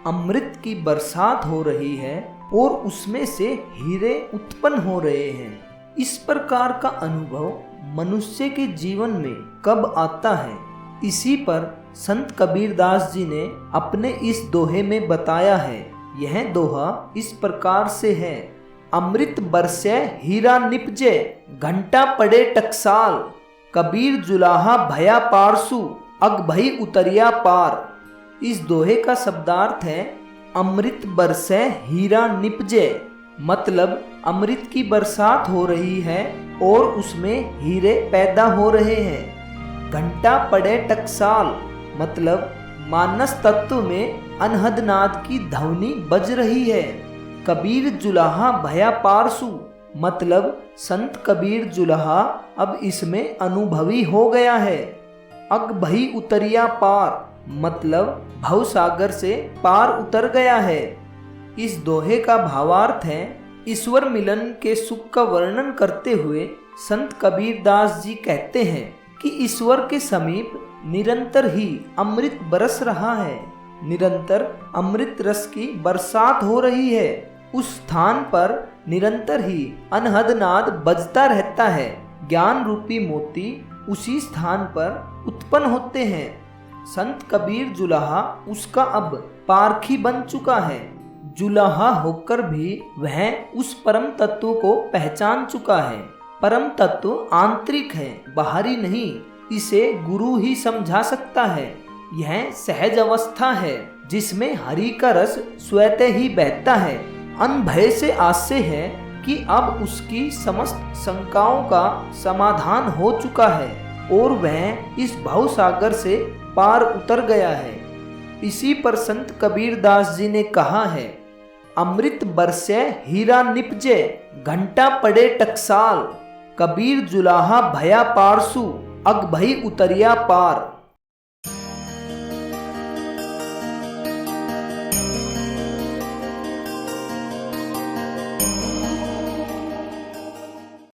अमृत की बरसात हो रही है और उसमें से हीरे उत्पन्न हो रहे हैं। इस प्रकार का अनुभव मनुष्य के जीवन में कब आता है, इसी पर संत कबीरदास जी ने अपने इस दोहे में बताया है। यह दोहा इस प्रकार से है। अमृत बरसे हीरा निपजे, घंटा पड़े टकसाल। कबीर जुलाहा भया पारसु, अग भई उतरिया पार। इस दोहे का शब्दार्थ है अमृत बरसे हीरा निपजे, मतलब अमृत की बरसात हो रही है और उसमें हीरे पैदा हो रहे हैं। घंटा पड़े टकसाल, मतलब मानस तत्व में अनहद नाद की ध्वनि बज रही है। कबीर जुलाहा भया पारसु, मतलब संत कबीर जुलाहा अब इसमें अनुभवी हो गया है। अग भई उतरिया पार, मतलब भवसागर से पार उतर गया है। इस दोहे का भावार्थ है, ईश्वर मिलन के सुख का वर्णन करते हुए संत कबीरदास जी कहते हैं कि ईश्वर के समीप निरंतर ही अमृत बरस रहा है, निरंतर अमृत रस की बरसात हो रही है। उस स्थान पर निरंतर ही अनहद नाद बजता रहता है। ज्ञान रूपी मोती उसी स्थान पर उत्पन्न होते हैं। संत कबीर जुलाहा उसका अब पारखी बन चुका है। जुलाहा होकर भी वह उस परम तत्व को पहचान चुका है। परम तत्व आंतरिक है, बाहरी नहीं। इसे गुरु ही समझा सकता है। यह सहज अवस्था है जिसमें हरि का रस स्वतः ही बहता है। अनभय से आस्य है कि अब उसकी समस्त शंकाओं का समाधान हो चुका है और वह इस भवसागर से पार उतर गया है। इसी पर संत कबीरदास जी ने कहा है, अमृत बरसे हीरा निपजे, घंटा पड़े टकसाल। कबीर जुलाहा भया पारसु, अग भई उतरिया पार।